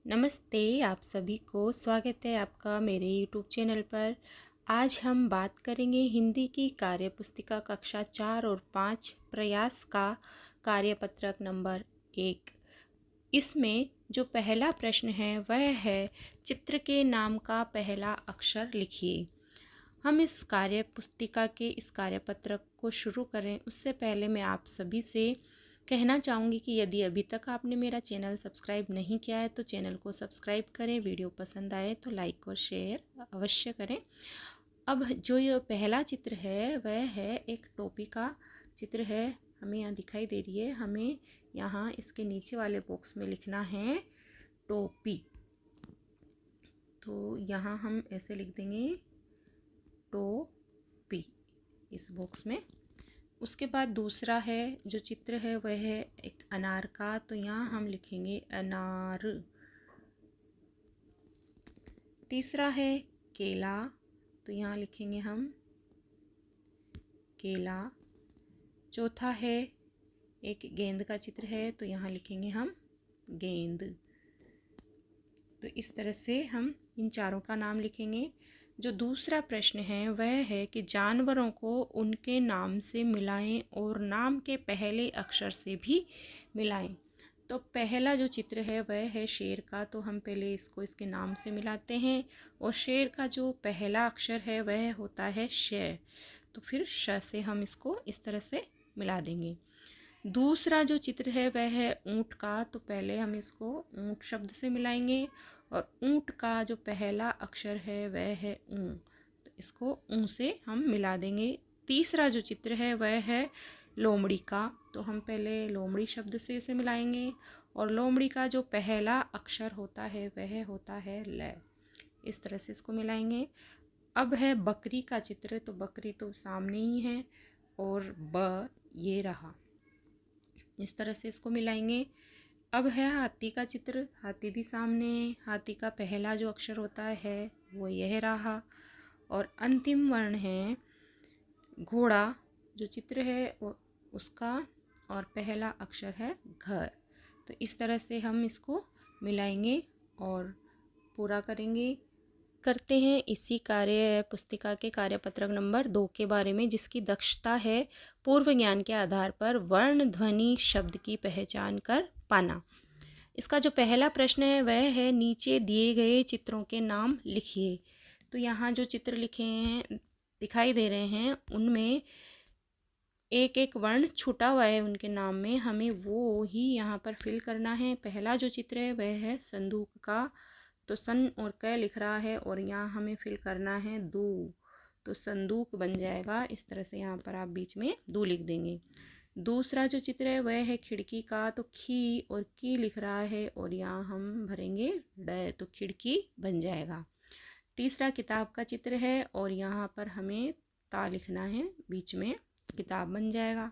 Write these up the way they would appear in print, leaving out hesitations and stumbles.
नमस्ते, आप सभी को स्वागत है आपका मेरे YouTube चैनल पर। आज हम बात करेंगे हिंदी की कार्यपुस्तिका कक्षा 4 और 5 प्रयास का कार्यपत्रक नंबर 1। इसमें जो पहला प्रश्न है वह है चित्र के नाम का पहला अक्षर लिखिए। हम इस कार्यपुस्तिका के इस कार्यपत्रक को शुरू करें उससे पहले मैं आप सभी से कहना चाहूँगी कि यदि अभी तक आपने मेरा चैनल सब्सक्राइब नहीं किया है तो चैनल को सब्सक्राइब करें। वीडियो पसंद आए तो लाइक और शेयर अवश्य करें। अब जो ये पहला चित्र है वह है एक टोपी का चित्र है, हमें यहाँ दिखाई दे रही है। हमें यहाँ इसके नीचे वाले बॉक्स में लिखना है टोपी, तो यहाँ हम ऐसे लिख देंगे टोपी इस बॉक्स में। उसके बाद दूसरा है जो चित्र है वह है एक अनार का, तो यहाँ हम लिखेंगे अनार। तीसरा है केला, तो यहाँ लिखेंगे हम केला। चौथा है एक गेंद का चित्र है, तो यहाँ लिखेंगे हम गेंद। तो इस तरह से हम इन चारों का नाम लिखेंगे। जो दूसरा प्रश्न है वह है कि जानवरों को उनके नाम से मिलाएं और नाम के पहले अक्षर से भी मिलाएं। तो पहला जो चित्र है वह है शेर का, तो हम पहले इसको इसके नाम से मिलाते हैं और शेर का जो पहला अक्षर है वह होता है श, तो फिर श से हम इसको इस तरह से मिला देंगे। दूसरा जो चित्र है वह है ऊँट का, तो पहले हम इसको ऊँट शब्द से मिलाएंगे और ऊँट का जो पहला अक्षर है वह है ऊ, तो इसको ऊ से हम मिला देंगे। तीसरा जो चित्र है वह है लोमड़ी का, तो हम पहले लोमड़ी शब्द से इसे मिलाएंगे और लोमड़ी का जो पहला अक्षर होता है वह होता है ल, इस तरह से इसको मिलाएंगे। अब है बकरी का चित्र, तो बकरी तो सामने ही है और ब ये रहा, इस तरह से इसको मिलाएंगे। अब है हाथी का चित्र, हाथी भी सामने है, हाथी का पहला जो अक्षर होता है वो यह रहा और अंतिम वर्ण है घोड़ा, जो चित्र है वो उसका और पहला अक्षर है घर। तो इस तरह से हम इसको मिलाएंगे और पूरा करते हैं इसी कार्य पुस्तिका के कार्यपत्रक नंबर 2 के बारे में, जिसकी दक्षता है पूर्व ज्ञान के आधार पर वर्ण ध्वनि शब्द की पहचान कर पाना। इसका जो पहला प्रश्न है वह है नीचे दिए गए चित्रों के नाम लिखिए। तो यहाँ जो चित्र लिखे हैं दिखाई दे रहे हैं उनमें एक एक वर्ण छूटा हुआ है उनके नाम में, हमें वो ही यहाँ पर फिल करना है। पहला जो चित्र है वह है संदूक का, तो सन और क लिख रहा है और यहाँ हमें फिल करना है दू, तो संदूक बन जाएगा। इस तरह से यहाँ पर आप बीच में दू लिख देंगे। दूसरा जो चित्र है वह है खिड़की का, तो खी और की लिख रहा है और यहाँ हम भरेंगे ड, तो खिड़की बन जाएगा। तीसरा किताब का चित्र है और यहाँ पर हमें ता लिखना है, बीच में किताब बन जाएगा।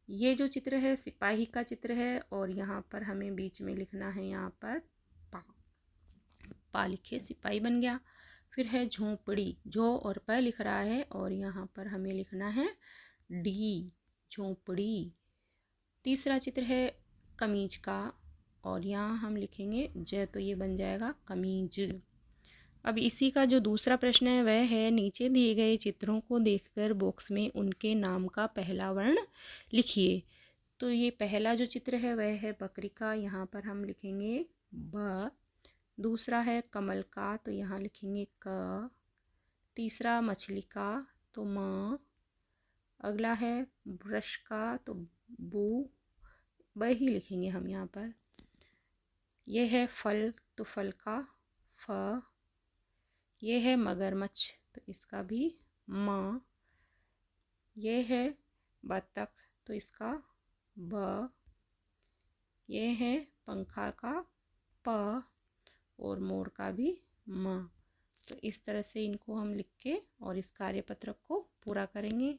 ये जो चित्र है सिपाही का चित्र है और यहाँ पर हमें बीच में लिखना है यहाँ पर पा लिखे, सिपाही बन गया। फिर है झोंपड़ी, झो और प लिख रहा है और यहाँ पर हमें लिखना है डी, झोंपड़ी। तीसरा चित्र है कमीज का और यहाँ हम लिखेंगे ज, तो ये बन जाएगा कमीज। अब इसी का जो दूसरा प्रश्न है वह है नीचे दिए गए चित्रों को देखकर बॉक्स में उनके नाम का पहला वर्ण लिखिए। तो ये पहला जो चित्र है वह है बकरी का, यहाँ पर हम लिखेंगे ब। दूसरा है कमल का, तो यहाँ लिखेंगे क। तीसरा मछली का, तो म। अगला है ब्रश का, तो बू, ब ही लिखेंगे हम यहाँ पर। यह है फल, तो फल का फ। यह है मगरमच्छ, तो इसका भी म। यह है बत्तख, तो इसका ब। यह है पंखा का प और मोर का भी म। तो इस तरह से इनको हम लिख के और इस कार्यपत्रक को पूरा करेंगे।